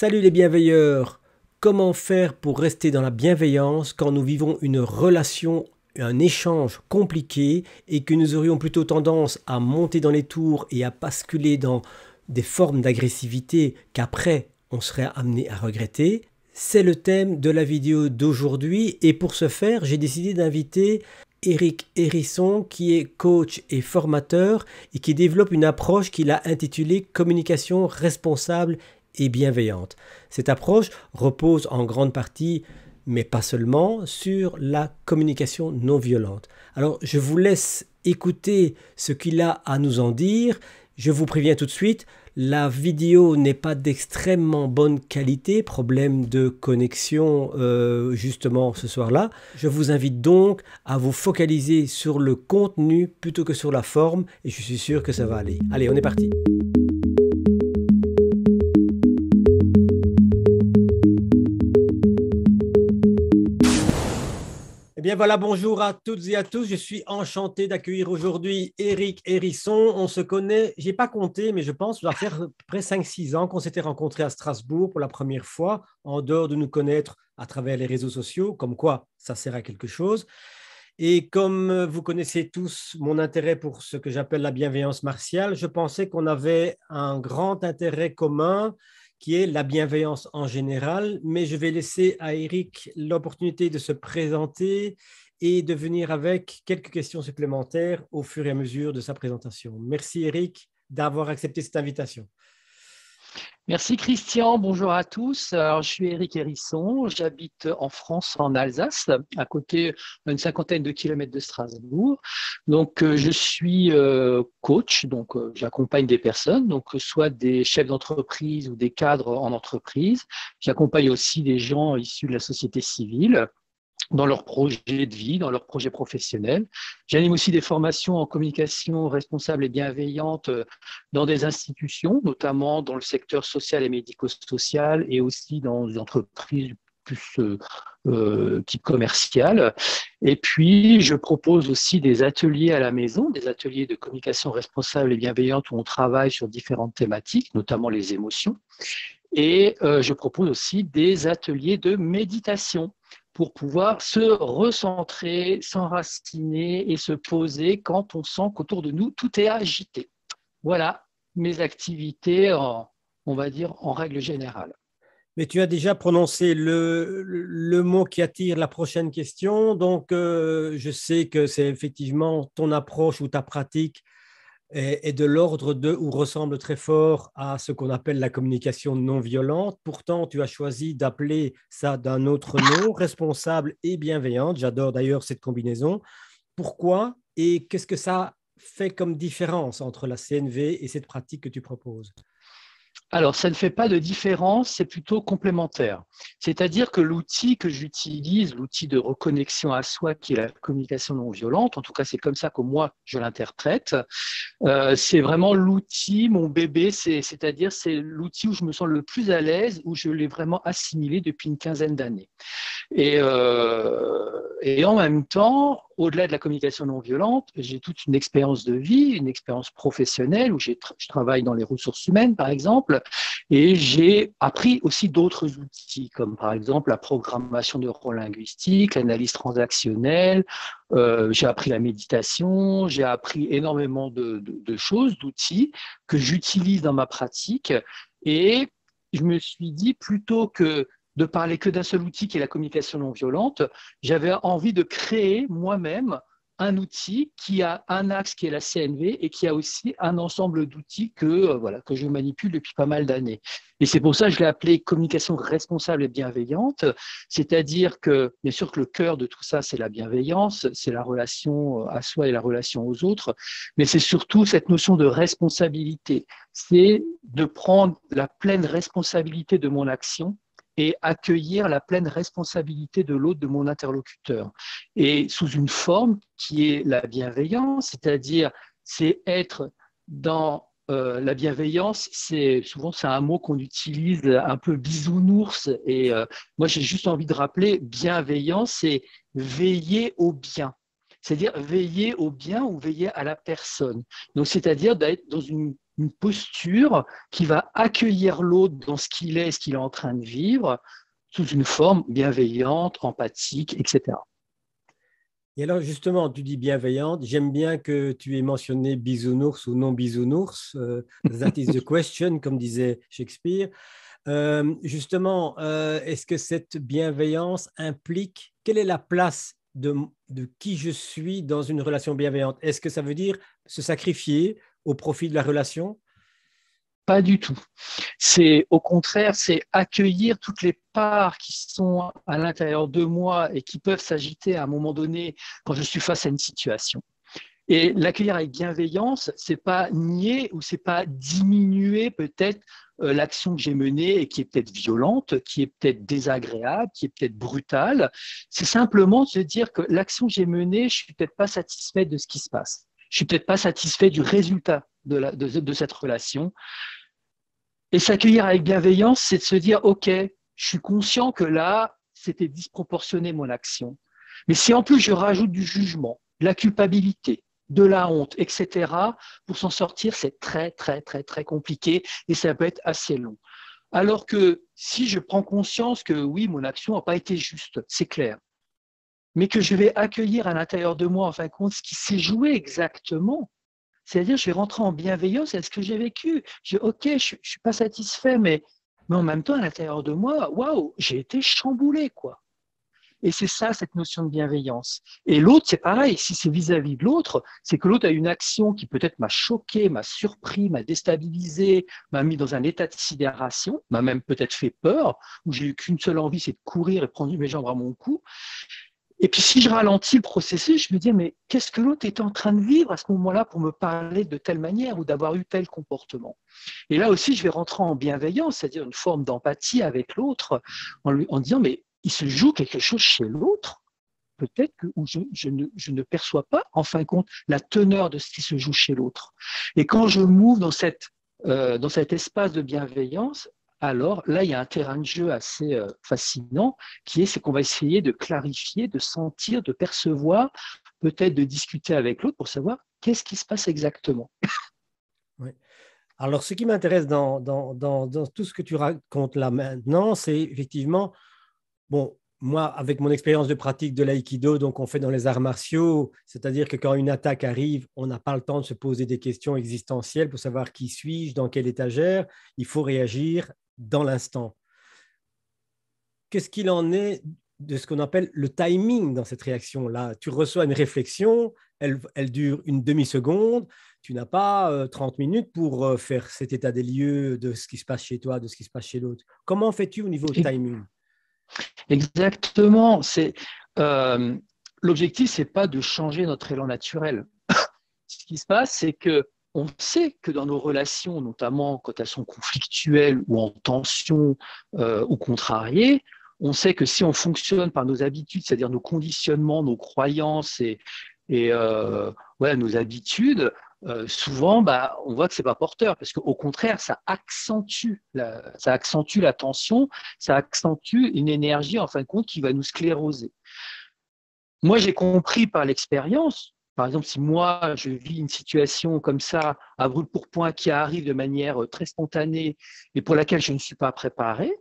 Salut les bienveilleurs! Comment faire pour rester dans la bienveillance quand nous vivons une relation, un échange compliqué et que nous aurions plutôt tendance à monter dans les tours et à basculer dans des formes d'agressivité qu'après on serait amené à regretter? C'est le thème de la vidéo d'aujourd'hui et pour ce faire, j'ai décidé d'inviter Eric Hérisson qui est coach et formateur et qui développe une approche qu'il a intitulée Communication responsable et bienveillante. Cette approche repose en grande partie, mais pas seulement, sur la communication non violente. Alors, je vous laisse écouter ce qu'il a à nous en dire. Je vous préviens tout de suite, la vidéo n'est pas d'extrêmement bonne qualité, problème de connexion justement ce soir-là. Je vous invite donc à vous focaliser sur le contenu plutôt que sur la forme et je suis sûr que ça va aller. Allez, on est parti. Eh bien voilà, bonjour à toutes et à tous. Je suis enchanté d'accueillir aujourd'hui Eric Hérisson. On se connaît, j'ai pas compté, mais je pense que ça va faire à peu près 5-6 ans qu'on s'était rencontrés à Strasbourg pour la première fois, en dehors de nous connaître à travers les réseaux sociaux, comme quoi ça sert à quelque chose. Et comme vous connaissez tous mon intérêt pour ce que j'appelle la bienveillance martiale, je pensais qu'on avait un grand intérêt commun qui est la bienveillance en général, mais je vais laisser à Eric l'opportunité de se présenter et de venir avec quelques questions supplémentaires au fur et à mesure de sa présentation. Merci Eric d'avoir accepté cette invitation. Merci Christian, bonjour à tous. Alors, je suis Eric Hérisson, j'habite en France, en Alsace, à côté d'une cinquantaine de kilomètres de Strasbourg. Donc, je suis coach, donc j'accompagne des personnes, donc soit des chefs d'entreprise ou des cadres en entreprise. J'accompagne aussi des gens issus de la société civile dans leur projet de vie, dans leur projet professionnel. J'anime aussi des formations en communication responsable et bienveillante dans des institutions, notamment dans le secteur social et médico-social et aussi dans des entreprises plus type commercial. Et puis, je propose aussi des ateliers à la maison, des ateliers de communication responsable et bienveillante où on travaille sur différentes thématiques, notamment les émotions. Et je propose aussi des ateliers de méditation pour pouvoir se recentrer, s'enraciner et se poser quand on sent qu'autour de nous, tout est agité. Voilà mes activités, on va dire, en règle générale. Mais tu as déjà prononcé le mot qui attire la prochaine question, donc je sais que c'est effectivement ton approche ou ta pratique est de l'ordre de ou ressemble très fort à ce qu'on appelle la communication non violente. Pourtant, tu as choisi d'appeler ça d'un autre nom, responsable et bienveillante. J'adore d'ailleurs cette combinaison. Pourquoi et qu'est-ce que ça fait comme différence entre la CNV et cette pratique que tu proposes? Alors, ça ne fait pas de différence, c'est plutôt complémentaire. C'est-à-dire que l'outil que j'utilise, l'outil de reconnexion à soi, qui est la communication non violente, en tout cas c'est comme ça que moi je l'interprète, c'est vraiment l'outil, mon bébé, c'est-à-dire c'est l'outil où je me sens le plus à l'aise, où je l'ai vraiment assimilé depuis une quinzaine d'années. Et en même temps, au-delà de la communication non violente, j'ai toute une expérience de vie, une expérience professionnelle où je travaille dans les ressources humaines, par exemple, et j'ai appris aussi d'autres outils, comme par exemple la programmation neurolinguistique, l'analyse transactionnelle, j'ai appris la méditation, j'ai appris énormément de choses, d'outils que j'utilise dans ma pratique. Et je me suis dit, plutôt que de parler que d'un seul outil qui est la communication non violente, j'avais envie de créer moi-même un outil qui a un axe qui est la CNV et qui a aussi un ensemble d'outils que je manipule depuis pas mal d'années. Et c'est pour ça que je l'ai appelé communication responsable et bienveillante, c'est-à-dire que, bien sûr que le cœur de tout ça, c'est la bienveillance, c'est la relation à soi et la relation aux autres, mais c'est surtout cette notion de responsabilité, c'est de prendre la pleine responsabilité de mon action et accueillir la pleine responsabilité de l'autre, de mon interlocuteur. Et sous une forme qui est la bienveillance, c'est-à-dire c'est être dans la bienveillance, souvent c'est un mot qu'on utilise un peu bisounours. Et moi j'ai juste envie de rappeler, bienveillance, c'est veiller au bien. C'est-à-dire veiller au bien ou veiller à la personne. Donc c'est-à-dire d'être dans une une posture qui va accueillir l'autre dans ce qu'il est, ce qu'il est en train de vivre, sous une forme bienveillante, empathique, etc. Et alors justement, tu dis bienveillante. J'aime bien que tu aies mentionné bisounours ou non bisounours. That is the question, comme disait Shakespeare. Justement, est-ce que cette bienveillance implique quelle est la place de qui je suis dans une relation bienveillante? Est-ce que ça veut dire se sacrifier au profit de la relation? Pas du tout. C'est au contraire, c'est accueillir toutes les parts qui sont à l'intérieur de moi et qui peuvent s'agiter à un moment donné quand je suis face à une situation. Et l'accueillir avec bienveillance, c'est pas nier ou c'est pas diminuer peut-être l'action que j'ai menée et qui est peut-être violente, qui est peut-être désagréable, qui est peut-être brutale. C'est simplement de se dire que l'action que j'ai menée, je suis peut-être pas satisfait de ce qui se passe. Je suis peut-être pas satisfait du résultat de cette relation. Et s'accueillir avec bienveillance, c'est de se dire, OK, je suis conscient que là, c'était disproportionné mon action. Mais si en plus je rajoute du jugement, de la culpabilité, de la honte, etc., pour s'en sortir, c'est très, très, très, très compliqué et ça peut être assez long. Alors que si je prends conscience que oui, mon action n'a pas été juste, c'est clair, mais que je vais accueillir à l'intérieur de moi, en fin de compte, ce qui s'est joué exactement, c'est-à-dire, je vais rentrer en bienveillance à ce que j'ai vécu. OK, je ne suis pas satisfait, mais en même temps, à l'intérieur de moi, waouh, j'ai été chamboulé, quoi. Et c'est ça, cette notion de bienveillance. Et l'autre, c'est pareil. Si c'est vis-à-vis de l'autre, c'est que l'autre a une action qui peut-être m'a choqué, m'a surpris, m'a déstabilisé, m'a mis dans un état de sidération, m'a même peut-être fait peur, où j'ai eu qu'une seule envie, c'est de courir et prendre mes jambes à mon cou. Et puis si je ralentis le processus, je me dis, mais qu'est-ce que l'autre est en train de vivre à ce moment-là pour me parler de telle manière ou d'avoir eu tel comportement? Et là aussi, je vais rentrer en bienveillance, c'est-à-dire une forme d'empathie avec l'autre, en disant, mais il se joue quelque chose chez l'autre, peut-être que où je ne perçois pas, en fin de compte, la teneur de ce qui se joue chez l'autre. Et quand je m'ouvre dans cet espace de bienveillance, alors là, il y a un terrain de jeu assez fascinant c'est qu'on va essayer de clarifier, de sentir, de percevoir, peut-être de discuter avec l'autre pour savoir qu'est-ce qui se passe exactement. Oui. Alors, ce qui m'intéresse dans tout ce que tu racontes là maintenant, c'est effectivement, bon, moi, avec mon expérience de pratique de l'aïkido, donc on fait dans les arts martiaux, c'est-à-dire que quand une attaque arrive, on n'a pas le temps de se poser des questions existentielles pour savoir qui suis-je, dans quelle étagère, il faut réagir dans l'instant. Qu'est-ce qu'il en est de ce qu'on appelle le timing dans cette réaction-là? Tu reçois une réflexion, elle dure une demi-seconde, tu n'as pas 30 minutes pour faire cet état des lieux de ce qui se passe chez toi, de ce qui se passe chez l'autre. Comment fais-tu au niveau timing? Exactement. L'objectif, c'est pas de changer notre élan naturel. Ce qui se passe, c'est que on sait que dans nos relations, notamment quand elles sont conflictuelles ou en tension ou contrariées, on sait que si on fonctionne par nos habitudes, c'est-à-dire nos conditionnements, nos croyances et ouais, nos habitudes, souvent, bah, on voit que c'est pas porteur, parce qu'au contraire, ça accentue la tension, ça accentue une énergie, en fin de compte, qui va nous scléroser. Moi, j'ai compris par l'expérience, par exemple, si moi, je vis une situation comme ça, à brûle-pourpoint, qui arrive de manière très spontanée et pour laquelle je ne suis pas préparé,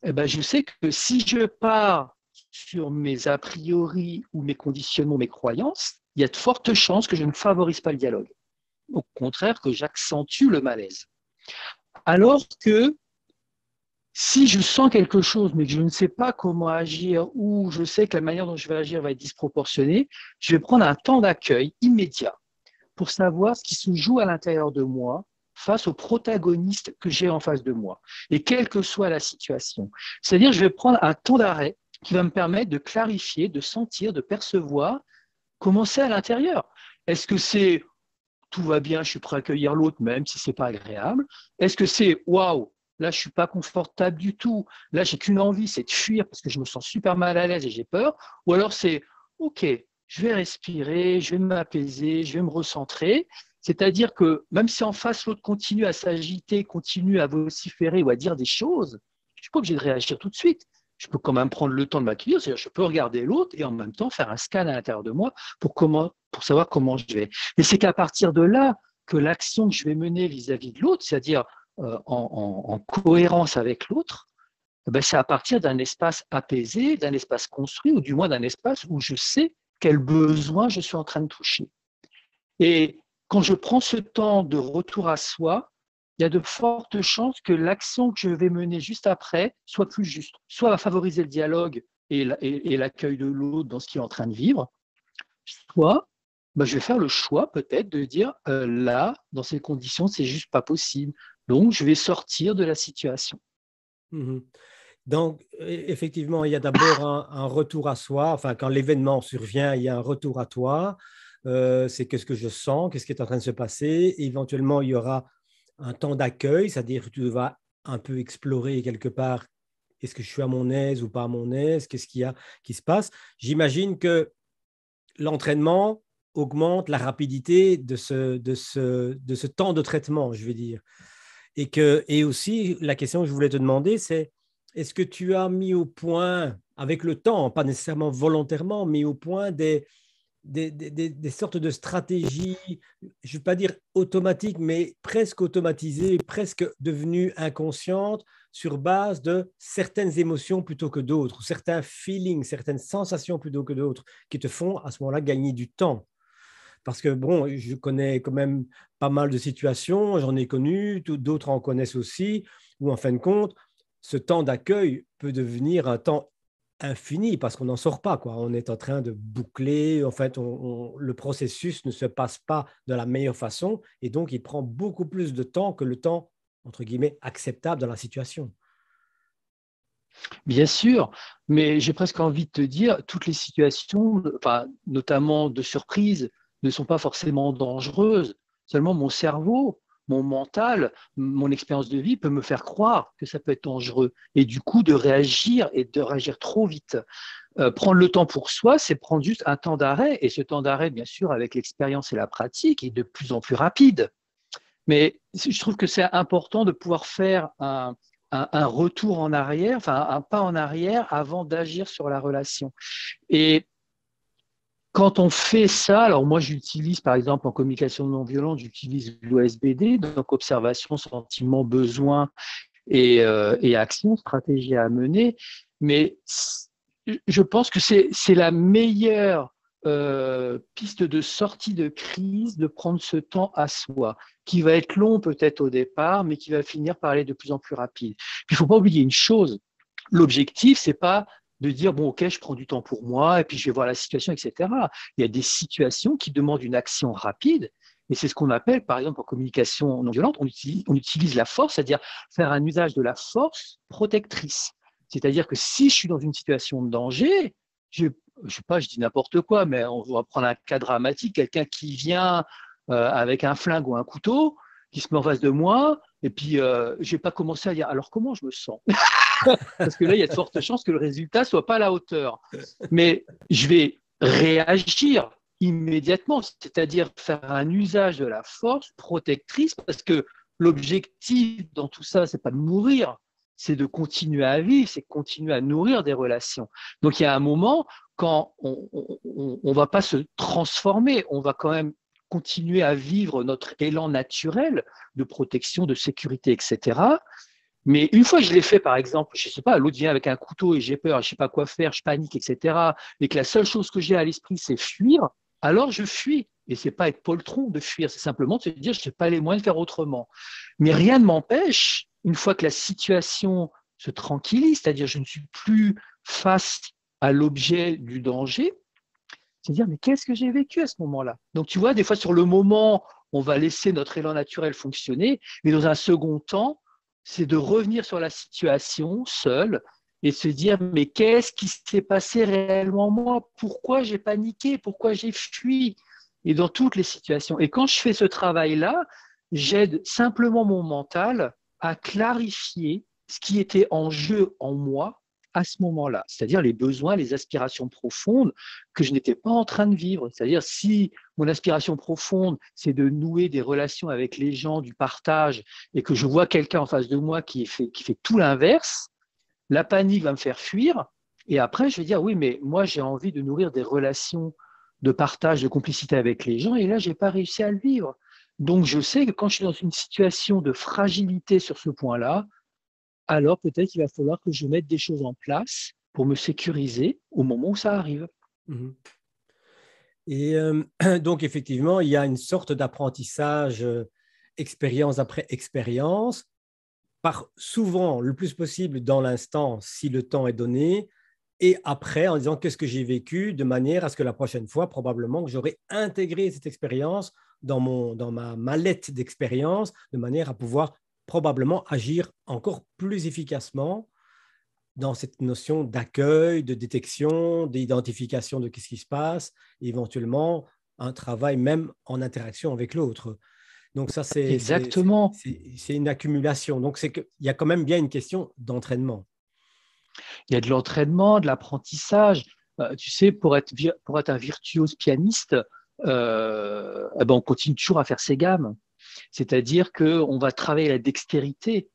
eh ben, je sais que si je pars sur mes a priori ou mes conditionnements, mes croyances, il y a de fortes chances que je ne favorise pas le dialogue. Au contraire, que j'accentue le malaise. Alors que si je sens quelque chose, mais que je ne sais pas comment agir, ou je sais que la manière dont je vais agir va être disproportionnée, je vais prendre un temps d'accueil immédiat pour savoir ce qui se joue à l'intérieur de moi face au protagoniste que j'ai en face de moi, et quelle que soit la situation. C'est-à-dire, je vais prendre un temps d'arrêt qui va me permettre de clarifier, de sentir, de percevoir comment c'est à l'intérieur. Est-ce que c'est tout va bien, je suis prêt à accueillir l'autre, même si c'est pas agréable? Est-ce que c'est waouh, là je suis pas confortable du tout, là j'ai qu'une envie, c'est de fuir parce que je me sens super mal à l'aise et j'ai peur? Ou alors c'est ok, je vais respirer, je vais m'apaiser, je vais me recentrer. C'est-à-dire que même si en face l'autre continue à s'agiter, continue à vociférer ou à dire des choses, je suis pas obligé de réagir tout de suite. Je peux quand même prendre le temps de m'accueillir, c'est-à-dire je peux regarder l'autre et en même temps faire un scan à l'intérieur de moi pour savoir comment je vais. Et c'est qu'à partir de là, que l'action que je vais mener vis-à-vis de l'autre, c'est-à-dire en cohérence avec l'autre, ben, c'est à partir d'un espace apaisé, d'un espace construit, ou du moins d'un espace où je sais quel besoin je suis en train de toucher. Et quand je prends ce temps de retour à soi, il y a de fortes chances que l'action que je vais mener juste après soit plus juste, soit va favoriser le dialogue et l'accueil de l'autre dans ce qu'il est en train de vivre, soit ben, je vais faire le choix peut-être de dire là, dans ces conditions, c'est juste pas possible. Donc, je vais sortir de la situation. Mhm. Donc, effectivement, il y a d'abord un retour à soi. Enfin, quand l'événement survient, il y a un retour à toi. C'est qu'est-ce que je sens, qu'est-ce qui est en train de se passer. Éventuellement, il y aura un temps d'accueil, c'est-à-dire que tu vas un peu explorer quelque part, est-ce que je suis à mon aise ou pas à mon aise, qu'est-ce qu'il y a qui se passe. J'imagine que l'entraînement augmente la rapidité de ce temps de traitement, je vais dire. Et aussi, la question que je voulais te demander, c'est est-ce que tu as mis au point, avec le temps, pas nécessairement volontairement, mis au point des sortes de stratégies, je ne veux pas dire automatiques, mais presque automatisées, presque devenues inconscientes sur base de certaines émotions plutôt que d'autres, certains feelings, certaines sensations plutôt que d'autres, qui te font à ce moment-là gagner du temps. Parce que, bon, je connais quand même pas mal de situations, j'en ai connu, d'autres en connaissent aussi, où en fin de compte, ce temps d'accueil peut devenir un temps infini parce qu'on n'en sort pas, quoi. On est en train de boucler, en fait, le processus ne se passe pas de la meilleure façon et donc il prend beaucoup plus de temps que le temps, entre guillemets, acceptable dans la situation. Bien sûr, mais j'ai presque envie de te dire, toutes les situations, enfin, notamment de surprise, ne sont pas forcément dangereuses. Seulement mon cerveau, mon mental, mon expérience de vie peut me faire croire que ça peut être dangereux. Et du coup, de réagir et de réagir trop vite. Prendre le temps pour soi, c'est prendre juste un temps d'arrêt. Et ce temps d'arrêt, bien sûr, avec l'expérience et la pratique, est de plus en plus rapide. Mais je trouve que c'est important de pouvoir faire un retour en arrière, enfin un pas en arrière avant d'agir sur la relation. Et quand on fait ça, alors moi j'utilise par exemple en communication non violente, j'utilise l'OSBD, donc observation, sentiment, besoin et action, stratégie à mener. Mais je pense que c'est la meilleure piste de sortie de crise de prendre ce temps à soi, qui va être long peut-être au départ, mais qui va finir par aller de plus en plus rapide. Puis il ne faut pas oublier une chose, l'objectif, c'est pas de dire, bon, ok, je prends du temps pour moi, et puis je vais voir la situation, etc. Il y a des situations qui demandent une action rapide, et c'est ce qu'on appelle, par exemple, en communication non violente, on utilise la force, c'est-à-dire faire un usage de la force protectrice. C'est-à-dire que si je suis dans une situation de danger, je sais pas, je dis n'importe quoi, mais on va prendre un cas dramatique, quelqu'un qui vient avec un flingue ou un couteau, qui se met en face de moi, et puis je vais pas commencer à dire alors comment je me sens, parce que là il y a de fortes chances que le résultat soit pas à la hauteur. Mais je vais réagir immédiatement, c'est-à-dire faire un usage de la force protectrice, parce que l'objectif dans tout ça, c'est pas de mourir, c'est de continuer à vivre, c'est de continuer à nourrir des relations. Donc il y a un moment quand on va pas se transformer, on va quand même continuer à vivre notre élan naturel de protection, de sécurité, etc. Mais une fois que je l'ai fait, par exemple, je ne sais pas, l'autre vient avec un couteau et j'ai peur, je ne sais pas quoi faire, je panique, etc., et que la seule chose que j'ai à l'esprit, c'est fuir, alors je fuis. Et ce n'est pas être poltron de fuir, c'est simplement de se dire, je n'ai pas les moyens de faire autrement. Mais rien ne m'empêche, une fois que la situation se tranquillise, c'est-à-dire je ne suis plus face à l'objet du danger, c'est dire, mais qu'est-ce que j'ai vécu à ce moment-là? Donc, tu vois, des fois, sur le moment, on va laisser notre élan naturel fonctionner, mais dans un second temps, c'est de revenir sur la situation seul et se dire, mais qu'est-ce qui s'est passé réellement moi? Pourquoi j'ai paniqué? Pourquoi j'ai fui? Et dans toutes les situations. Et quand je fais ce travail-là, j'aide simplement mon mental à clarifier ce qui était en jeu en moi à ce moment-là, c'est-à-dire les besoins, les aspirations profondes que je n'étais pas en train de vivre. C'est-à-dire si mon aspiration profonde, c'est de nouer des relations avec les gens, du partage, et que je vois quelqu'un en face de moi qui fait tout l'inverse, la panique va me faire fuir, et après je vais dire, oui, mais moi j'ai envie de nourrir des relations de partage, de complicité avec les gens, et là, je n'ai pas réussi à le vivre. Donc, je sais que quand je suis dans une situation de fragilité sur ce point-là, alors peut-être qu'il va falloir que je mette des choses en place pour me sécuriser au moment où ça arrive. Mhm. Et donc, effectivement, il y a une sorte d'apprentissage, expérience après expérience, par souvent le plus possible dans l'instant, si le temps est donné, et après en disant qu'est-ce que j'ai vécu, de manière à ce que la prochaine fois, probablement, que j'aurai intégré cette expérience dans ma mallette d'expérience, de manière à pouvoir probablement agir encore plus efficacement dans cette notion d'accueil, de détection, d'identification de ce qui se passe, et éventuellement un travail même en interaction avec l'autre. Donc ça, Exactement. c'est une accumulation. Donc il y a quand même bien une question d'entraînement. Il y a de l'entraînement, de l'apprentissage. Tu sais, pour être un virtuose pianiste, eh ben, on continue toujours à faire ses gammes. C'est-à-dire qu'on va travailler la dextérité.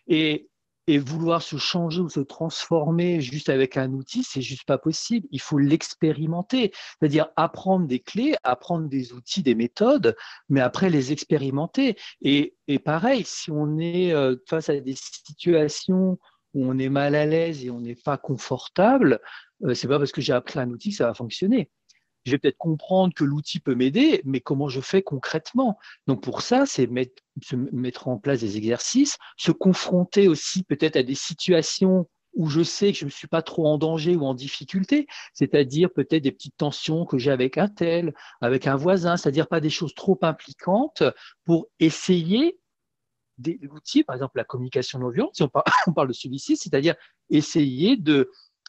Et, et vouloir se changer ou se transformer juste avec un outil, c'est juste pas possible. Il faut l'expérimenter, c'est-à-dire apprendre des clés, apprendre des outils, des méthodes, mais après les expérimenter. Et pareil, si on est face à des situations où on est mal à l'aise et on n'est pas confortable, c'est pas parce que j'ai appris un outil que ça va fonctionner. Je vais peut-être comprendre que l'outil peut m'aider, mais comment je fais concrètement? Donc pour ça, c'est mettre en place des exercices, se confronter aussi peut-être à des situations où je sais que je ne suis pas trop en danger ou en difficulté, c'est-à-dire peut-être des petites tensions que j'ai avec un tel, avec un voisin, c'est-à-dire pas des choses trop impliquantes pour essayer l'outil, par exemple la communication non violente, si on parle, on parle de celui-ci, c'est-à-dire essayer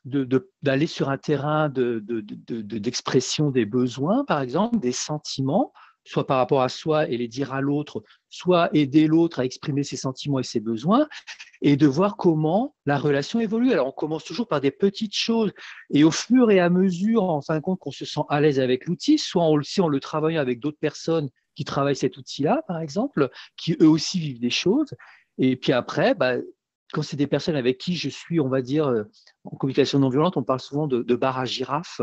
d'aller sur un terrain d'expression des besoins, par exemple, des sentiments, soit par rapport à soi et les dire à l'autre, soit aider l'autre à exprimer ses sentiments et ses besoins, et de voir comment la relation évolue. Alors, on commence toujours par des petites choses, et au fur et à mesure, en fin de compte, qu'on se sent à l'aise avec l'outil, soit aussi en le travaillant avec d'autres personnes qui travaillent cet outil-là, par exemple, qui eux aussi vivent des choses. Et puis après, bah, quand c'est des personnes avec qui je suis, on va dire, en communication non violente, on parle souvent de bar à girafe,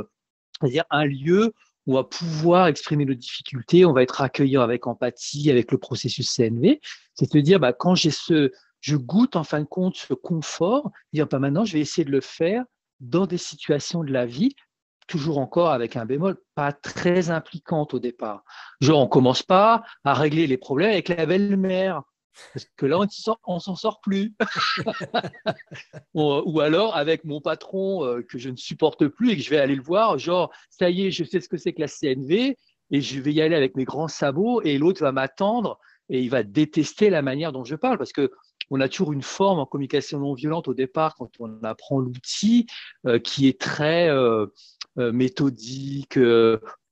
c'est-à-dire un lieu où on va pouvoir exprimer nos difficultés, on va être accueillant avec empathie, avec le processus CNV. C'est de dire, bah, quand je goûte en fin de compte ce confort, dire, bah, maintenant, je vais essayer de le faire dans des situations de la vie, toujours encore avec un bémol, pas très impliquante au départ. Genre, on commence pas à régler les problèmes avec la belle-mère, parce que là, on s'en sort plus. Ou alors avec mon patron que je ne supporte plus et que je vais aller le voir, genre, ça y est, je sais ce que c'est que la CNV et je vais y aller avec mes grands sabots et l'autre va m'attendre et il va détester la manière dont je parle parce que on a toujours une forme en communication non violente au départ quand on apprend l'outil qui est très méthodique,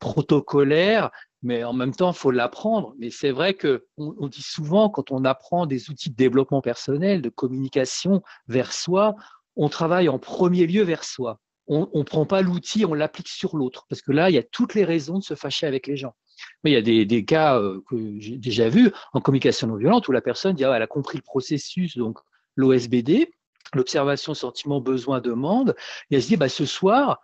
protocolaire, mais en même temps, il faut l'apprendre. Mais c'est vrai qu'on dit souvent, quand on apprend des outils de développement personnel, de communication vers soi, on travaille en premier lieu vers soi. On ne prend pas l'outil, on l'applique sur l'autre, parce que là, il y a toutes les raisons de se fâcher avec les gens. Mais il y a des cas que j'ai déjà vus en communication non violente où la personne dit, ah, elle a compris le processus, donc l'OSBD, l'observation, sentiment, besoin, demande, et elle se dit, bah, ce soir,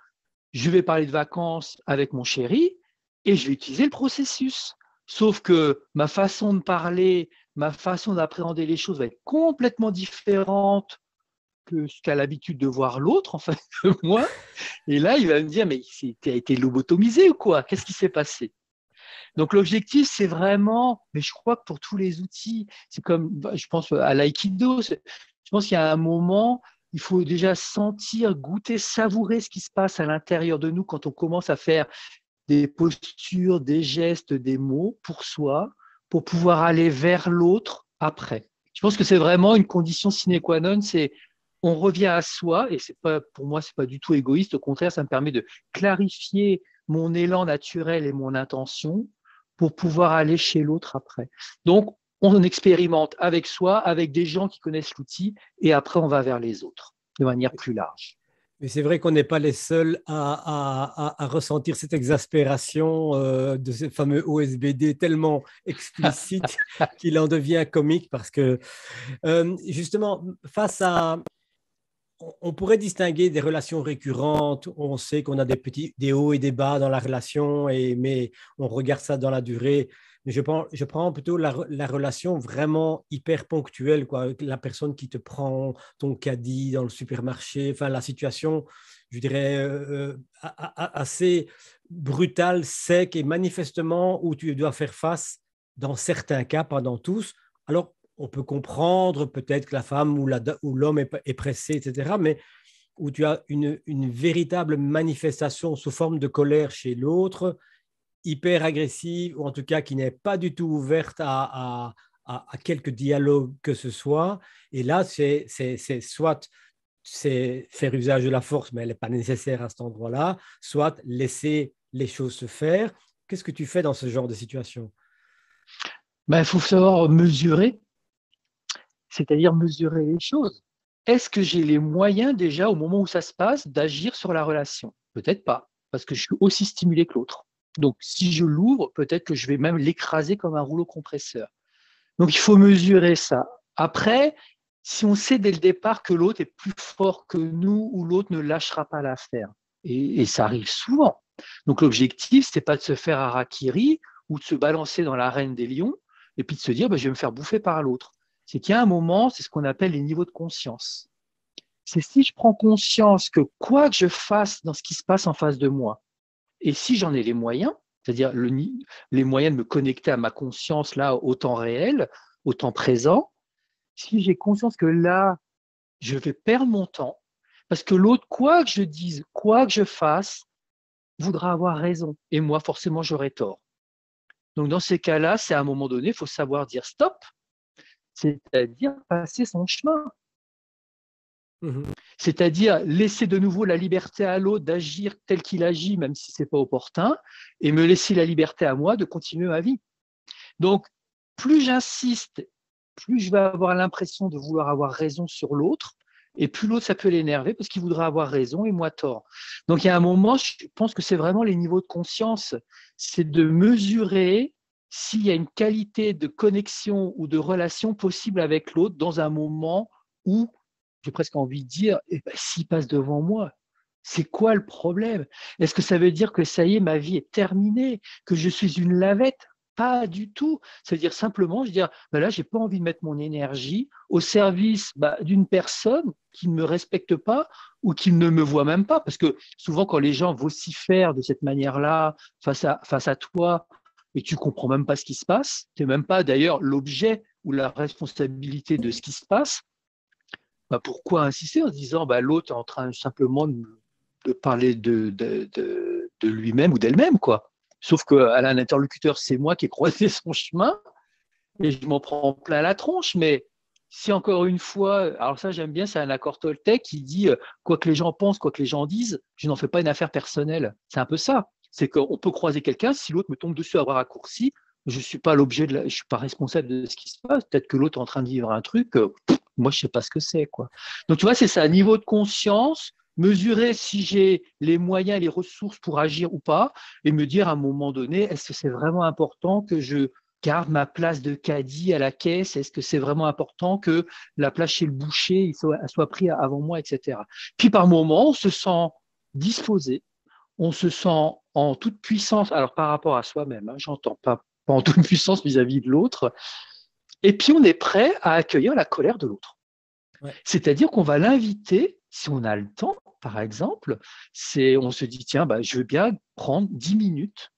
je vais parler de vacances avec mon chéri et je vais utiliser le processus. Sauf que ma façon de parler, ma façon d'appréhender les choses va être complètement différente que ce qu'a l'habitude de voir l'autre, en fait, de moi. Et là, il va me dire, mais tu as été lobotomisé ou quoi? Qu'est-ce qui s'est passé? Donc l'objectif, c'est vraiment, mais je crois que pour tous les outils, c'est comme, je pense à l'aïkido, je pense qu'il y a un moment, il faut déjà sentir, goûter, savourer ce qui se passe à l'intérieur de nous quand on commence à faire des postures, des gestes, des mots pour soi, pour pouvoir aller vers l'autre après. Je pense que c'est vraiment une condition sine qua non, c'est on revient à soi et c'est pas pour moi c'est pas du tout égoïste, au contraire ça me permet de clarifier mon élan naturel et mon intention pour pouvoir aller chez l'autre après. Donc on expérimente avec soi, avec des gens qui connaissent l'outil et après on va vers les autres de manière plus large. Mais c'est vrai qu'on n'est pas les seuls à ressentir cette exaspération de ce fameux OSBD tellement explicite qu'il en devient comique parce que justement, face à... On pourrait distinguer des relations récurrentes. On sait qu'on a des hauts et des bas dans la relation, mais on regarde ça dans la durée. Mais je prends plutôt la relation vraiment hyper ponctuelle, quoi, avec la personne qui te prend ton caddie dans le supermarché, enfin la situation, je dirais, assez brutale, sec et manifestement où tu dois faire face dans certains cas, pas dans tous. Alors, on peut comprendre peut-être que la femme ou l'homme est pressé, etc., mais où tu as une véritable manifestation sous forme de colère chez l'autre, hyper agressive, ou en tout cas qui n'est pas du tout ouverte à quelque dialogue que ce soit. Et là, c'est soit c'est faire usage de la force, mais elle n'est pas nécessaire à cet endroit-là, soit laisser les choses se faire. Qu'est-ce que tu fais dans ce genre de situation? Ben, il faut savoir mesurer, c'est-à-dire mesurer les choses. Est-ce que j'ai les moyens déjà, au moment où ça se passe, d'agir sur la relation? Peut-être pas, parce que je suis aussi stimulé que l'autre. Donc, si je l'ouvre, peut-être que je vais même l'écraser comme un rouleau compresseur. Donc, il faut mesurer ça. Après, si on sait dès le départ que l'autre est plus fort que nous ou l'autre ne lâchera pas l'affaire, et ça arrive souvent. Donc, l'objectif, c'est pas de se faire harakiri ou de se balancer dans l'arène des lions et puis de se dire, bah, je vais me faire bouffer par l'autre. C'est qu'il y a un moment, c'est ce qu'on appelle les niveaux de conscience. C'est si je prends conscience que quoi que je fasse dans ce qui se passe en face de moi, et si j'en ai les moyens, c'est-à-dire les moyens de me connecter à ma conscience là au temps réel, au temps présent, si j'ai conscience que là, je vais perdre mon temps, parce que l'autre, quoi que je dise, quoi que je fasse, voudra avoir raison. Et moi, forcément, j'aurai tort. Donc, dans ces cas-là, c'est à un moment donné, il faut savoir dire stop, c'est-à-dire passer son chemin. Mhm. C'est-à-dire laisser de nouveau la liberté à l'autre d'agir tel qu'il agit, même si ce n'est pas opportun, et me laisser la liberté à moi de continuer ma vie. Donc, plus j'insiste, plus je vais avoir l'impression de vouloir avoir raison sur l'autre, et plus l'autre, ça peut l'énerver parce qu'il voudra avoir raison et moi tort. Donc, il y a un moment, je pense que c'est vraiment les niveaux de conscience, c'est de mesurer s'il y a une qualité de connexion ou de relation possible avec l'autre dans un moment où, j'ai presque envie de dire, eh ben, s'il passe devant moi, c'est quoi le problème? Est-ce que ça veut dire que ça y est, ma vie est terminée, que je suis une lavette? Pas du tout. C'est-à-dire simplement, je veux dire, ben là, j'ai pas envie de mettre mon énergie au service d'une personne qui ne me respecte pas ou qui ne me voit même pas. Parce que souvent, quand les gens vocifèrent de cette manière-là face à toi, et tu comprends même pas ce qui se passe, tu n'es même pas d'ailleurs l'objet ou la responsabilité de ce qui se passe, bah, pourquoi insister en se disant bah, l'autre est en train simplement de parler de lui-même ou d'elle-même, quoi. Sauf qu'à un interlocuteur, c'est moi qui ai croisé son chemin et je m'en prends plein la tronche. Mais si encore une fois, alors ça j'aime bien, c'est un accord Toltec qui dit quoi que les gens pensent, quoi que les gens disent, je n'en fais pas une affaire personnelle. C'est un peu ça. C'est qu'on peut croiser quelqu'un, si l'autre me tombe dessus à bras raccourcis, je ne suis pas l'objet je suis pas responsable de ce qui se passe. Peut-être que l'autre est en train de vivre un truc, moi je sais pas ce que c'est, quoi. Donc tu vois, c'est ça, niveau de conscience, mesurer si j'ai les moyens et les ressources pour agir ou pas, et me dire à un moment donné, est-ce que c'est vraiment important que je garde ma place de caddie à la caisse? Est-ce que c'est vraiment important que la place chez le boucher soit prise avant moi, etc. Puis par moment, on se sent disposé, on se sent en toute puissance, alors par rapport à soi-même, hein, j'entends pas en toute puissance vis-à-vis de l'autre, et puis on est prêt à accueillir la colère de l'autre. Ouais. C'est-à-dire qu'on va l'inviter, si on a le temps, par exemple, on se dit, tiens, bah, je veux bien prendre 10 minutes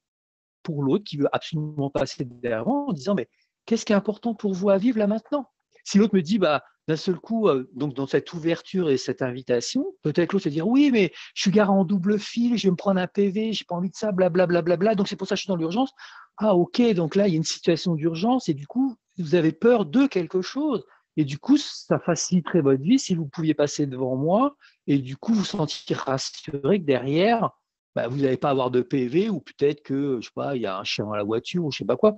pour l'autre qui veut absolument passer derrière moi en disant, mais qu'est-ce qui est important pour vous à vivre là maintenant? Si l'autre me dit, bah, d'un seul coup, donc dans cette ouverture et cette invitation, peut-être l'autre se dire, oui, mais je suis garé en double fil, je vais me prendre un PV, j'ai pas envie de ça, blablabla, bla, bla, bla, donc c'est pour ça que je suis dans l'urgence. Ah, ok, donc là, il y a une situation d'urgence et du coup, vous avez peur de quelque chose. Et du coup, ça faciliterait votre vie si vous pouviez passer devant moi et du coup, vous sentir rassuré que derrière, bah, vous n'allez pas avoir de PV ou peut-être que, je sais pas, il y a un chien dans la voiture ou je sais pas quoi.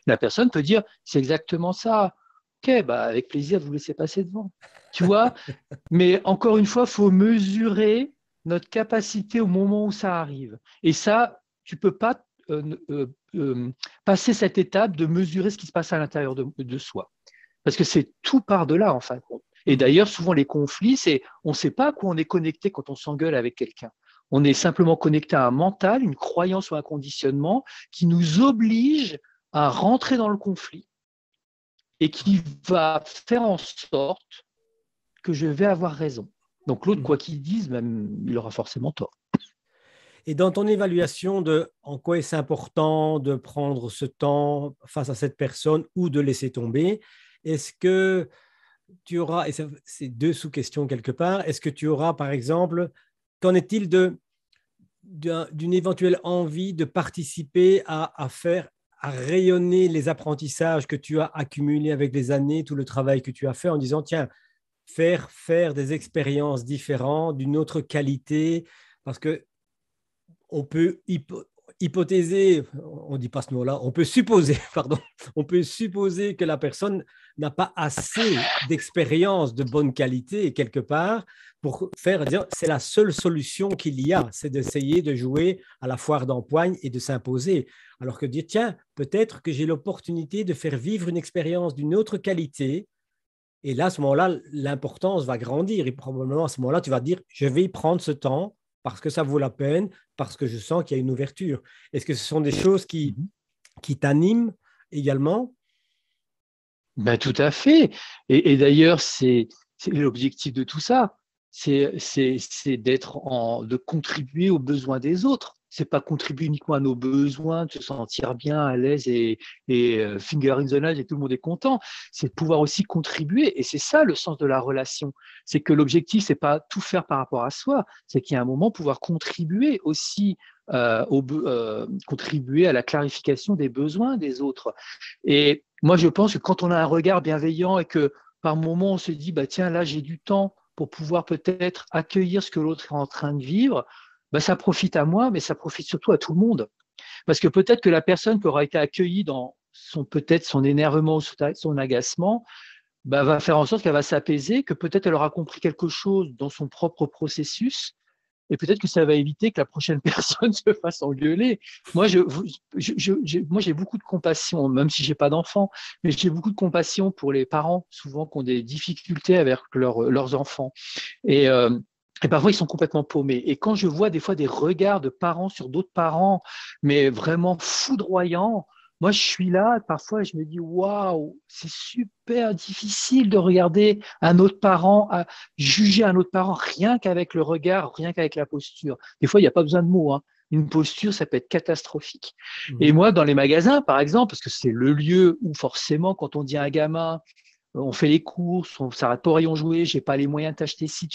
La personne peut dire, c'est exactement ça. Ok, bah, avec plaisir de vous laisser passer devant. Tu vois? Mais encore une fois, il faut mesurer notre capacité au moment où ça arrive. Et ça, tu peux pas passer cette étape de mesurer ce qui se passe à l'intérieur de soi. Parce que c'est tout par de là, en fin de compte. Et Mhm. d'ailleurs, souvent, les conflits, c'est on ne sait pas à quoi on est connecté quand on s'engueule avec quelqu'un. On est simplement connecté à un mental, une croyance ou un conditionnement qui nous oblige à rentrer dans le conflit et qui va faire en sorte que je vais avoir raison. Donc l'autre, quoi qu'il dise, même, il aura forcément tort. Et dans ton évaluation de en quoi est-ce important de prendre ce temps face à cette personne ou de laisser tomber, est-ce que tu auras, et c'est deux sous-questions quelque part, est-ce que tu auras par exemple, qu'en est-il d'une éventuelle envie de participer à faire, à rayonner les apprentissages que tu as accumulés avec les années, tout le travail que tu as fait en disant, tiens, faire des expériences différentes, d'une autre qualité, parce que on peut hypothéser, on ne dit pas ce mot-là, on peut supposer, pardon, on peut supposer que la personne n'a pas assez d'expérience de bonne qualité quelque part pour faire dire c'est la seule solution qu'il y a, c'est d'essayer de jouer à la foire d'empoigne et de s'imposer. Alors que dire tiens, peut-être que j'ai l'opportunité de faire vivre une expérience d'une autre qualité. Et là, à ce moment-là, l'importance va grandir. Et probablement, à ce moment-là, tu vas dire, je vais y prendre ce temps parce que ça vaut la peine, parce que je sens qu'il y a une ouverture. Est-ce que ce sont des choses qui t'animent également? Ben, tout à fait. Et d'ailleurs, c'est l'objectif de tout ça. C'est de contribuer aux besoins des autres. C'est pas contribuer uniquement à nos besoins, de se sentir bien, à l'aise et finger in the nose et tout le monde est content. C'est de pouvoir aussi contribuer. Et c'est ça le sens de la relation. C'est que l'objectif, c'est pas tout faire par rapport à soi. C'est qu'il y a un moment pouvoir contribuer aussi contribuer à la clarification des besoins des autres. Et moi, je pense que quand on a un regard bienveillant et que par moment on se dit, bah, tiens, là, j'ai du temps pour pouvoir peut-être accueillir ce que l'autre est en train de vivre, bah, ça profite à moi, mais ça profite surtout à tout le monde. Parce que peut-être que la personne qui aura été accueillie dans peut-être son énervement ou son agacement, bah, va faire en sorte qu'elle va s'apaiser, que peut-être elle aura compris quelque chose dans son propre processus et peut-être que ça va éviter que la prochaine personne se fasse engueuler. Moi, moi, j'ai beaucoup de compassion, même si j'ai pas d'enfants, mais j'ai beaucoup de compassion pour les parents, souvent qui ont des difficultés avec leurs enfants. Et, euh, et parfois, ils sont complètement paumés. Et quand je vois des fois des regards de parents sur d'autres parents, mais vraiment foudroyants, moi, je suis là, parfois, je me dis, waouh, c'est super difficile de regarder un autre parent, juger un autre parent rien qu'avec le regard, rien qu'avec la posture. Des fois, il n'y a pas besoin de mots, hein. Une posture, ça peut être catastrophique. Et moi, dans les magasins, par exemple, parce que c'est le lieu où forcément, quand on dit à un gamin, on fait les courses, on s'arrête pas au rayon jouet, j'ai pas les moyens de t'acheter ci,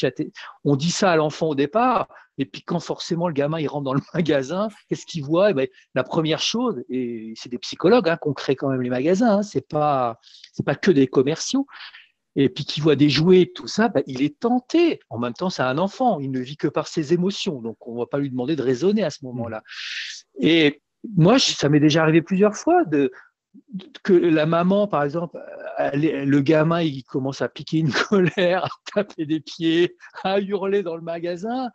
on dit ça à l'enfant au départ, et puis quand forcément le gamin il rentre dans le magasin, qu'est-ce qu'il voit? Eh ben, la première chose, et c'est des psychologues qu'on crée quand même les magasins, c'est pas que des commerciaux, et puis qu'il voit des jouets, tout ça, ben, il est tenté. En même temps, c'est un enfant, il ne vit que par ses émotions, donc on ne va pas lui demander de raisonner à ce moment-là. Et moi, ça m'est déjà arrivé plusieurs fois que la maman, par exemple, le gamin, il commence à piquer une colère, à taper des pieds, à hurler dans le magasin.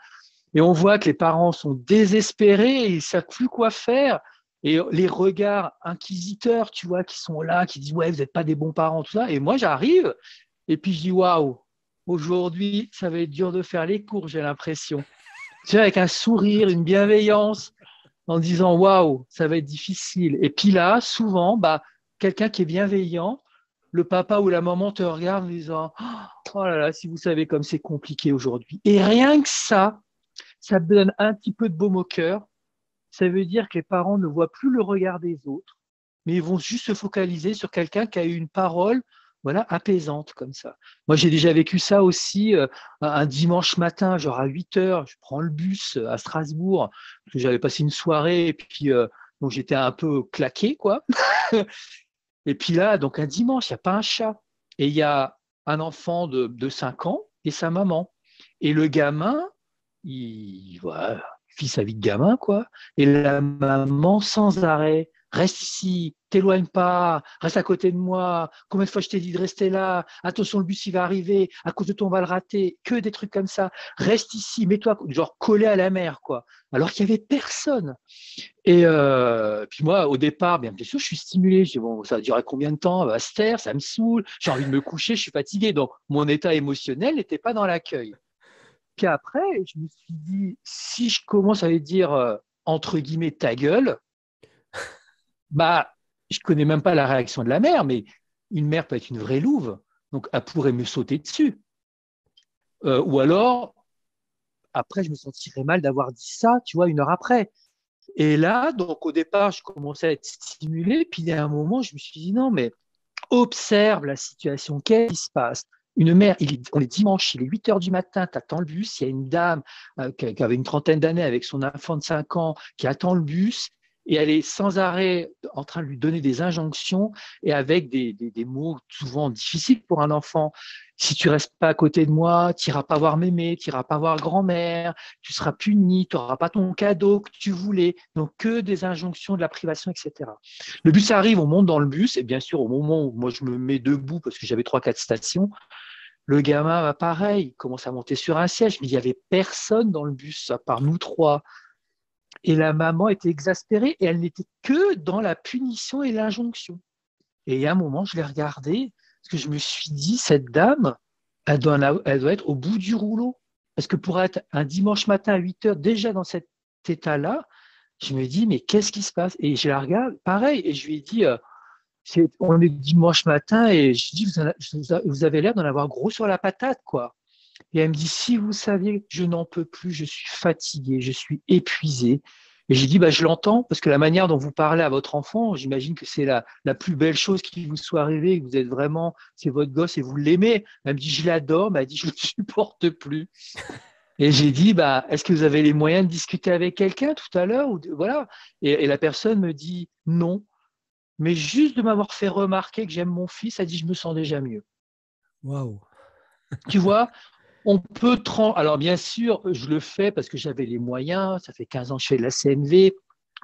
Et on voit que les parents sont désespérés, ils ne savent plus quoi faire. Et les regards inquisiteurs, tu vois, qui sont là, qui disent, ouais, vous n'êtes pas des bons parents, tout ça. Et moi, j'arrive, et puis je dis, waouh, aujourd'hui, ça va être dur de faire les cours, j'ai l'impression. Tu sais, avec un sourire, une bienveillance en disant waouh, ça va être difficile. Et puis là, souvent, bah, quelqu'un qui est bienveillant, le papa ou la maman te regarde en disant oh là là, si vous savez comme c'est compliqué aujourd'hui. Et rien que ça donne un petit peu de baume au cœur. Ça veut dire que les parents ne voient plus le regard des autres, mais ils vont juste se focaliser sur quelqu'un qui a eu une parole, voilà, apaisante comme ça. Moi, j'ai déjà vécu ça aussi un dimanche matin, genre à 8 heures, je prends le bus à Strasbourg, parce que j'avais passé une soirée et puis donc j'étais un peu claqué, quoi. Et puis là, donc un dimanche, il n'y a pas un chat. Et il y a un enfant de 5 ans et sa maman. Et le gamin, voilà, il vit sa vie de gamin, quoi. Et la maman, sans arrêt, reste ici, t'éloigne pas, reste à côté de moi. Combien de fois je t'ai dit de rester là? Attention, le bus, il va arriver. À cause de toi, on va le rater. Que des trucs comme ça. Reste ici, mets-toi, genre collé à la mer, quoi. Alors qu'il y avait personne. Et puis moi, au départ, bien sûr, je suis stimulé. Je dis, bon, ça va durer combien de temps? Va se taire, ça me saoule. J'ai envie de me coucher, je suis fatigué. Donc, mon état émotionnel n'était pas dans l'accueil. Puis après, je me suis dit, si je commence à lui dire, entre guillemets, ta gueule, bah, je ne connais même pas la réaction de la mère, mais une mère peut être une vraie louve, donc elle pourrait me sauter dessus. Ou alors, après, je me sentirais mal d'avoir dit ça, tu vois, une heure après. Et là, donc au départ, je commençais à être stimulé, puis il y a un moment, je me suis dit non, mais observe la situation, qu'est-ce qui se passe? Une mère, on est dimanche, il est 8 heures du matin, tu attends le bus, il y a une dame qui avait une trentaine d'années avec son enfant de 5 ans qui attend le bus et elle est sans arrêt en train de lui donner des injonctions et avec des mots souvent difficiles pour un enfant. Si tu restes pas à côté de moi, tu n'iras pas voir mémé, tu n'iras pas voir grand-mère, tu seras puni, tu n'auras pas ton cadeau que tu voulais. Donc que des injonctions, de la privation, etc. Le bus arrive, on monte dans le bus, et bien sûr, au moment où moi je me mets debout parce que j'avais 3, 4 stations, le gamin, pareil, il commence à monter sur un siège, mais il n'y avait personne dans le bus, à part nous trois. Et la maman était exaspérée et elle n'était que dans la punition et l'injonction. Et il y a un moment, je l'ai regardée, parce que je me suis dit, cette dame, elle doit être au bout du rouleau. Parce que pour être un dimanche matin à 8 heures, déjà dans cet état-là, je me dis, mais qu'est-ce qui se passe? Et je la regarde, pareil, et je lui ai dit, on est dimanche matin, et je dis, vous avez l'air d'en avoir gros sur la patate, quoi. Et elle me dit, si vous saviez, je n'en peux plus, je suis fatiguée, je suis épuisée. Et j'ai dit, bah, je l'entends, parce que la manière dont vous parlez à votre enfant, j'imagine que c'est la plus belle chose qui vous soit arrivée, que vous êtes vraiment, c'est votre gosse et vous l'aimez. Elle me dit, je l'adore, mais elle dit, je ne le supporte plus. Et j'ai dit, bah, est-ce que vous avez les moyens de discuter avec quelqu'un tout à l'heure? Voilà. Et la personne me dit, non. Mais juste de m'avoir fait remarquer que j'aime mon fils, elle dit, je me sens déjà mieux. Waouh. Tu vois, on peut. Alors, bien sûr, je le fais parce que j'avais les moyens. Ça fait 15 ans que je fais de la CNV.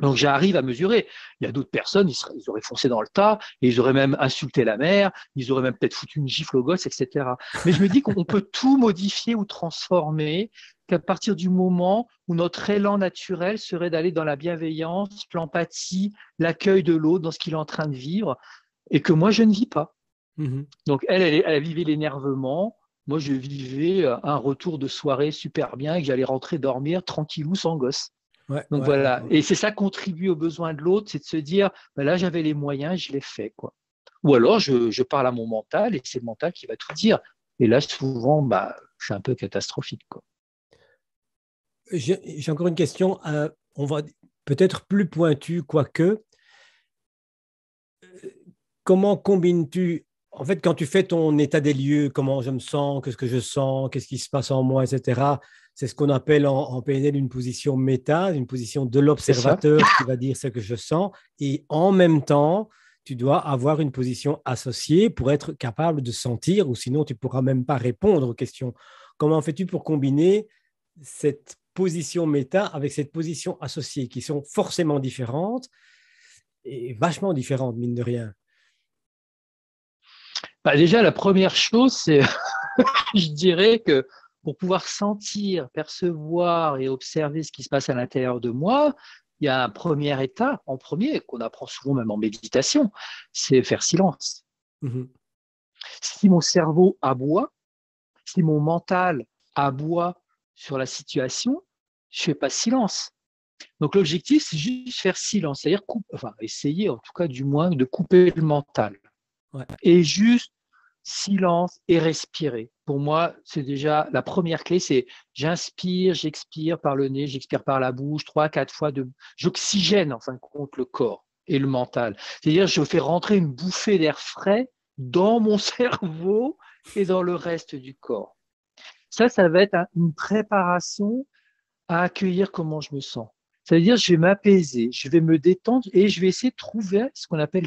Donc, j'arrive à mesurer. Il y a d'autres personnes, ils auraient foncé dans le tas et ils auraient même insulté la mère, ils auraient même peut-être foutu une gifle au gosse, etc. Mais je me dis qu'on peut tout modifier ou transformer, qu'à partir du moment où notre élan naturel serait d'aller dans la bienveillance, l'empathie, l'accueil de l'autre dans ce qu'il est en train de vivre et que moi, je ne vis pas. Mhm. Donc, elle vivait l'énervement. Moi, je vivais un retour de soirée super bien et que j'allais rentrer dormir tranquillou sans gosse. Ouais, Donc ouais, ouais, voilà. ouais. Et c'est ça contribue aux besoins de l'autre, c'est de se dire, ben là, j'avais les moyens, je l'ai fait, quoi. Ou alors, je parle à mon mental et c'est le mental qui va tout dire. Et là, souvent, bah, c'est un peu catastrophique, quoi. J'ai encore une question. On va peut-être plus pointue, quoique. Comment combines-tu, en fait, quand tu fais ton état des lieux, comment je me sens, qu'est-ce que je sens, qu'est-ce qui se passe en moi, etc. C'est ce qu'on appelle en PNL une position méta, une position de C'est ça. l'observateur qui va dire ce que je sens. Et en même temps, tu dois avoir une position associée pour être capable de sentir, ou sinon tu ne pourras même pas répondre aux questions. Comment fais-tu pour combiner cette position méta avec cette position associée, qui sont forcément différentes et vachement différentes, mine de rien? Bah, déjà, la première chose, c'est, je dirais que pour pouvoir sentir, percevoir et observer ce qui se passe à l'intérieur de moi, il y a un premier état, en premier, qu'on apprend souvent même en méditation, c'est faire silence. Mhm. Si mon cerveau aboie, si mon mental aboie sur la situation, je fais pas silence. Donc l'objectif, c'est juste faire silence, c'est-à-dire enfin, essayer en tout cas du moins de couper le mental. Ouais. Et juste silence et respirer. Pour moi, c'est déjà la première clé, c'est j'inspire, j'expire par le nez, j'expire par la bouche, 3, 4 fois j'oxygène en fin de compte le corps et le mental. C'est-à-dire, je fais rentrer une bouffée d'air frais dans mon cerveau et dans le reste du corps. Ça va être une préparation à accueillir comment je me sens. C'est-à-dire, je vais m'apaiser, je vais me détendre et je vais essayer de trouver ce qu'on appelle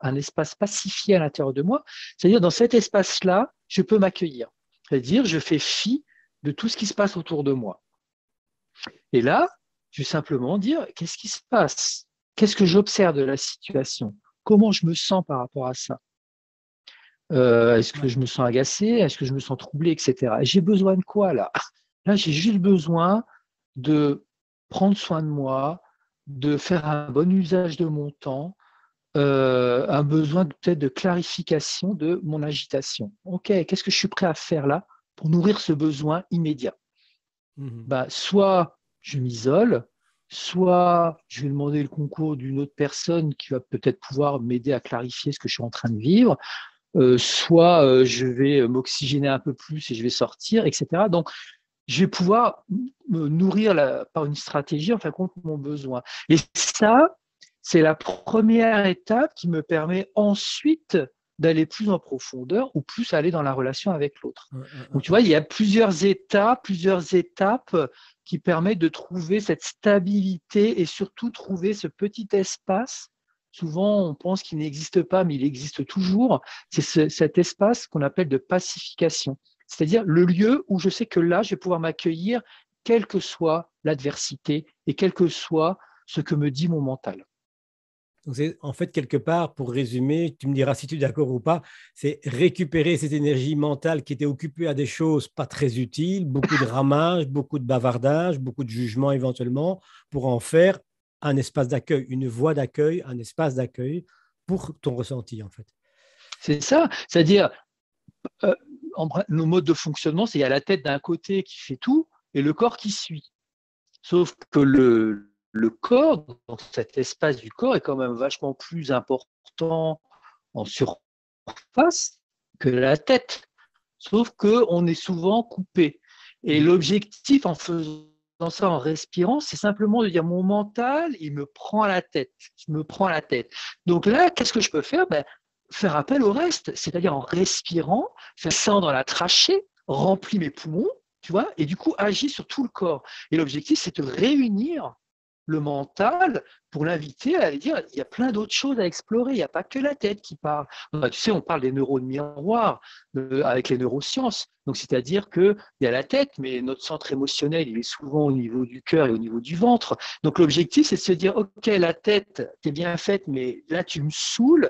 un espace pacifié à l'intérieur de moi. C'est-à-dire, dans cet espace-là, je peux m'accueillir. C'est-à-dire, je fais fi de tout ce qui se passe autour de moi. Et là, je vais simplement dire, qu'est-ce qui se passe? Qu'est-ce que j'observe de la situation? Comment je me sens par rapport à ça? Est-ce que Ouais. je me sens agacé? Est-ce que je me sens troublé, etc. Et j'ai besoin de quoi là? Là, j'ai juste besoin de prendre soin de moi, de faire un bon usage de mon temps, un besoin peut-être de clarification de mon agitation. OK, qu'est-ce que je suis prêt à faire là pour nourrir ce besoin immédiat? Mhm. Bah, soit je m'isole, soit je vais demander le concours d'une autre personne qui va peut-être pouvoir m'aider à clarifier ce que je suis en train de vivre, soit je vais m'oxygéner un peu plus et je vais sortir, etc. Donc, je vais pouvoir me nourrir par une stratégie en fin de compte mon besoin. Et ça, c'est la première étape qui me permet ensuite d'aller plus en profondeur ou plus aller dans la relation avec l'autre. Donc, tu vois, il y a plusieurs étapes qui permettent de trouver cette stabilité et surtout trouver ce petit espace. Souvent, on pense qu'il n'existe pas, mais il existe toujours. C'est cet espace qu'on appelle de pacification. C'est-à-dire le lieu où je sais que là, je vais pouvoir m'accueillir, quelle que soit l'adversité et quel que soit ce que me dit mon mental. Donc c'est en fait quelque part, pour résumer, tu me diras si tu es d'accord ou pas, c'est récupérer cette énergie mentale qui était occupée à des choses pas très utiles, beaucoup de ramage, beaucoup de bavardage, beaucoup de jugement éventuellement, pour en faire un espace d'accueil, une voie d'accueil, un espace d'accueil pour ton ressenti en fait. C'est ça, c'est-à-dire euh, nos modes de fonctionnement, c'est il y a la tête d'un côté qui fait tout et le corps qui suit. Sauf que le corps, donc cet espace du corps est quand même vachement plus important en surface que la tête. Sauf qu'on est souvent coupé. Et l'objectif en faisant ça, en respirant, c'est simplement de dire mon mental, il me prend à la tête. Je me prends à la tête. Donc là, qu'est-ce que je peux faire? Faire appel au reste, c'est-à-dire en respirant, faire ça dans la trachée, remplir mes poumons, tu vois, et du coup agir sur tout le corps. Et l'objectif, c'est de réunir le mental pour l'inviter à aller dire il y a plein d'autres choses à explorer, il n'y a pas que la tête qui parle. Tu sais, on parle des neurones miroirs avec les neurosciences. Donc, c'est-à-dire qu'il y a la tête, mais notre centre émotionnel, il est souvent au niveau du cœur et au niveau du ventre. Donc, l'objectif, c'est de se dire ok, la tête, t'es bien faite, mais là, tu me saoules.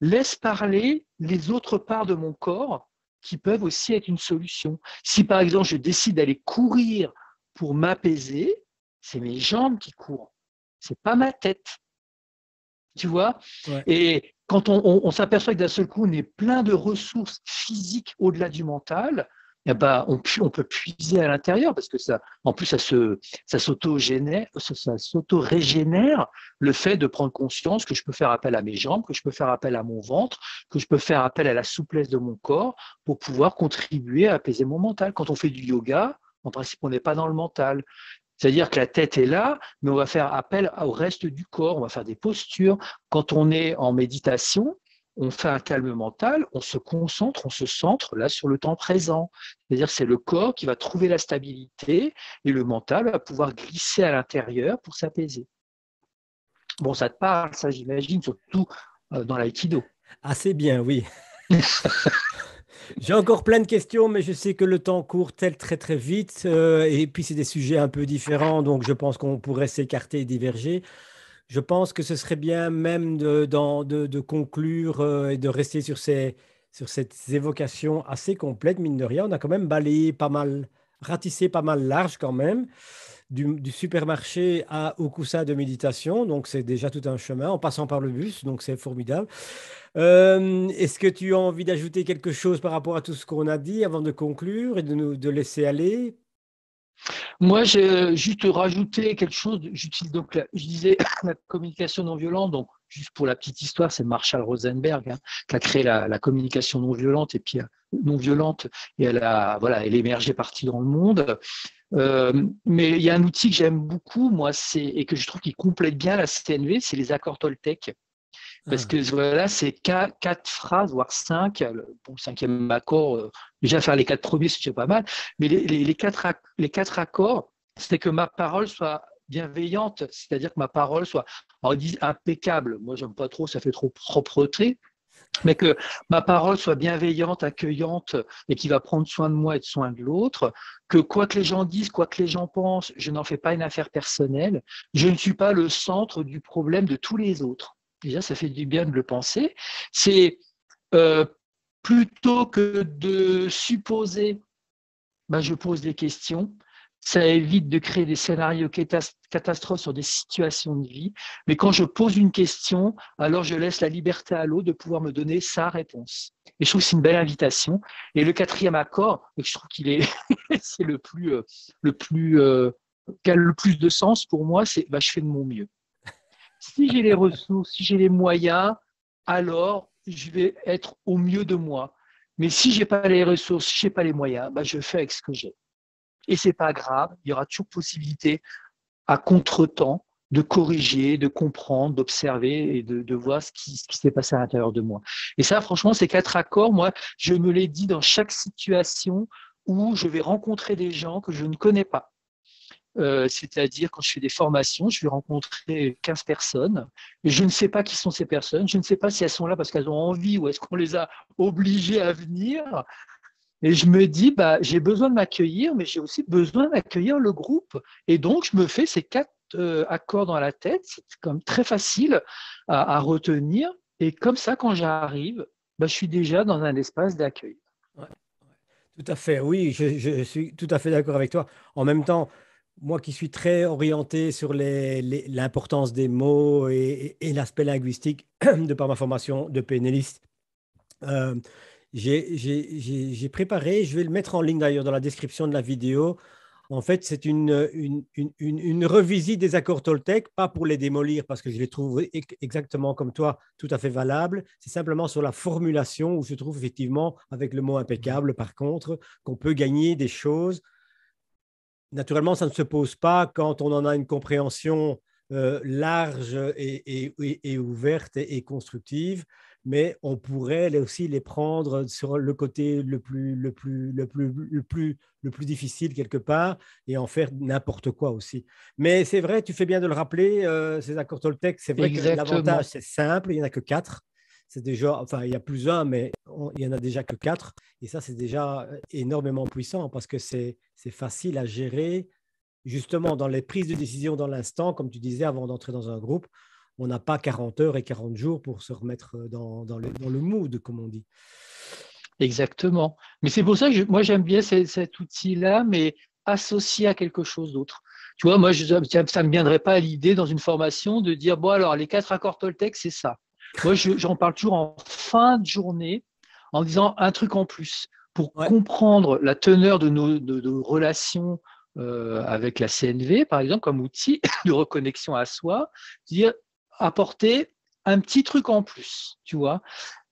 Laisse parler les autres parts de mon corps qui peuvent aussi être une solution. Si par exemple je décide d'aller courir pour m'apaiser, c'est mes jambes qui courent, c'est pas ma tête, tu vois. Ouais. Et quand on s'aperçoit que d'un seul coup on est plein de ressources physiques au-delà du mental, eh ben, on peut puiser à l'intérieur parce que ça, en plus, ça s'auto-régénère le fait de prendre conscience que je peux faire appel à mes jambes, que je peux faire appel à mon ventre, que je peux faire appel à la souplesse de mon corps pour pouvoir contribuer à apaiser mon mental. Quand on fait du yoga, en principe, on n'est pas dans le mental. C'est-à-dire que la tête est là, mais on va faire appel au reste du corps, on va faire des postures. Quand on est en méditation, on fait un calme mental, on se concentre, on se centre là sur le temps présent. C'est-à-dire que c'est le corps qui va trouver la stabilité et le mental va pouvoir glisser à l'intérieur pour s'apaiser. Bon, ça te parle, ça j'imagine, surtout dans l'aïkido. Assez bien, oui. J'ai encore plein de questions, mais je sais que le temps court très très vite. Et puis c'est des sujets un peu différents, donc je pense qu'on pourrait s'écarter et diverger. Je pense que ce serait bien même de conclure et de rester sur ces évocations assez complètes, mine de rien. On a quand même balayé pas mal, ratissé pas mal large quand même, du supermarché au coussin de méditation. Donc c'est déjà tout un chemin en passant par le bus, donc c'est formidable. Est-ce que tu as envie d'ajouter quelque chose par rapport à tout ce qu'on a dit avant de conclure et de laisser aller? Moi, j'ai juste rajouté quelque chose. J'utilise donc, je disais, la communication non violente. Donc, juste pour la petite histoire, c'est Marshall Rosenberg qui a créé la communication non violente et puis non violente et elle est émergée partout dans le monde. Mais il y a un outil que j'aime beaucoup, moi, et que je trouve qui complète bien la CNV, c'est les accords Toltec. Parce Ah, que voilà, c'est quatre phrases, voire cinq. Pour le cinquième accord, déjà faire les quatre premiers, c'est déjà pas mal. Mais les quatre accords, c'est que ma parole soit bienveillante, c'est-à-dire que ma parole soit, alors ils disent impeccable. Moi, j'aime pas trop, ça fait trop propreté. Mais que ma parole soit bienveillante, accueillante et qui va prendre soin de moi et de soin de l'autre, que quoi que les gens disent, quoi que les gens pensent, je n'en fais pas une affaire personnelle, je ne suis pas le centre du problème de tous les autres. Déjà, ça fait du bien de le penser. C'est euh, plutôt que de supposer, ben, je pose des questions. Ça évite de créer des scénarios catastrophes sur des situations de vie. Mais quand je pose une question, alors je laisse la liberté à l'autre de pouvoir me donner sa réponse. Et je trouve que c'est une belle invitation. Et le quatrième accord, je trouve qu'il est, c'est le plus qui a le plus de sens pour moi, c'est bah, je fais de mon mieux. Si j'ai les ressources, si j'ai les moyens, alors je vais être au mieux de moi. Mais si j'ai pas les ressources, si j'ai pas les moyens, bah, je fais avec ce que j'ai. Et c'est pas grave, il y aura toujours possibilité à contretemps de corriger, de comprendre, d'observer et de voir ce qui s'est passé à l'intérieur de moi. Et ça, franchement, ces 4 accords, moi, je me les dis dans chaque situation où je vais rencontrer des gens que je ne connais pas. C'est-à-dire quand je fais des formations, je vais rencontrer 15 personnes, et je ne sais pas qui sont ces personnes, je ne sais pas si elles sont là parce qu'elles ont envie ou est-ce qu'on les a obligées à venir. Et je me dis, bah, j'ai besoin de m'accueillir, mais j'ai aussi besoin d'accueillir le groupe. Et donc, je me fais ces 4 accords dans la tête, c'est comme très facile à retenir. Et comme ça, quand j'arrive, bah, je suis déjà dans un espace d'accueil. Ouais, tout à fait, oui, je suis tout à fait d'accord avec toi. En même temps, moi qui suis très orienté sur l'importance des mots et l'aspect linguistique de par ma formation de PNListe, euh, j'ai préparé, je vais le mettre en ligne d'ailleurs dans la description de la vidéo. En fait, c'est une revisite des accords Toltec, pas pour les démolir parce que je les trouve exactement comme toi, tout à fait valables. C'est simplement sur la formulation où je trouve effectivement, avec le mot impeccable, par contre, qu'on peut gagner des choses. Naturellement, ça ne se pose pas quand on en a une compréhension large et ouverte et constructive, mais on pourrait aussi les prendre sur le côté le plus difficile quelque part et en faire n'importe quoi aussi. Mais c'est vrai, tu fais bien de le rappeler, ces accords Toltec, c'est vrai que l'avantage, Exactement. c'est simple, il n'y en a que 4. C'est déjà, enfin, il y a plus un, mais il n'y en a déjà que 4. Et ça, c'est déjà énormément puissant parce que c'est facile à gérer. Justement, dans les prises de décision dans l'instant, comme tu disais, avant d'entrer dans un groupe, on n'a pas 40 heures et 40 jours pour se remettre dans le mood, comme on dit. Exactement. Mais c'est pour ça que moi, j'aime bien cet outil-là, mais associé à quelque chose d'autre. Tu vois, moi, ça ne me viendrait pas à l'idée dans une formation de dire, bon, alors, les 4 accords Toltec, c'est ça. Moi, j'en parle toujours en fin de journée en disant un truc en plus pour Ouais, comprendre la teneur de nos relations avec la CNV, par exemple, comme outil de reconnexion à soi, dire apporter un petit truc en plus, tu vois.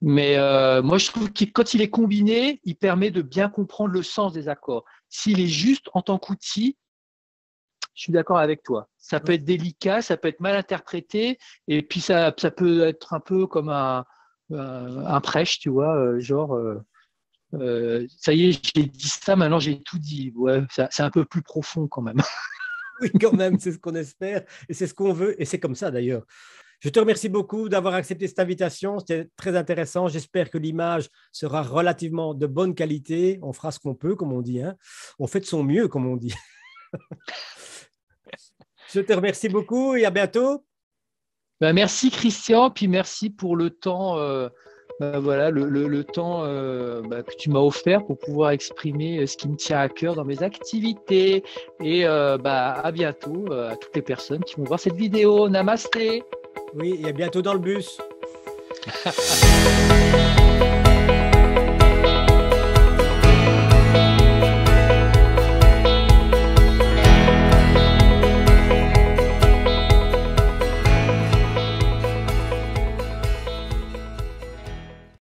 Mais moi, je trouve que quand il est combiné, il permet de bien comprendre le sens des accords. S'il est juste en tant qu'outil, je suis d'accord avec toi. Ça peut ouais. être délicat, ça peut être mal interprété, et puis ça peut être un peu comme un prêche, tu vois, ça y est, j'ai dit ça, maintenant j'ai tout dit. Ouais, c'est un peu plus profond quand même. Oui, quand même, c'est ce qu'on espère et c'est ce qu'on veut et c'est comme ça d'ailleurs. Je te remercie beaucoup d'avoir accepté cette invitation. C'était très intéressant. J'espère que l'image sera relativement de bonne qualité. On fera ce qu'on peut, comme on dit, hein. On fait de son mieux, comme on dit. Je te remercie beaucoup et à bientôt. Ben, merci Christian, puis merci pour le temps, voilà, le temps que tu m'as offert pour pouvoir exprimer ce qui me tient à cœur dans mes activités. Et à bientôt à toutes les personnes qui vont voir cette vidéo. Namasté. Oui, et à bientôt dans le bus.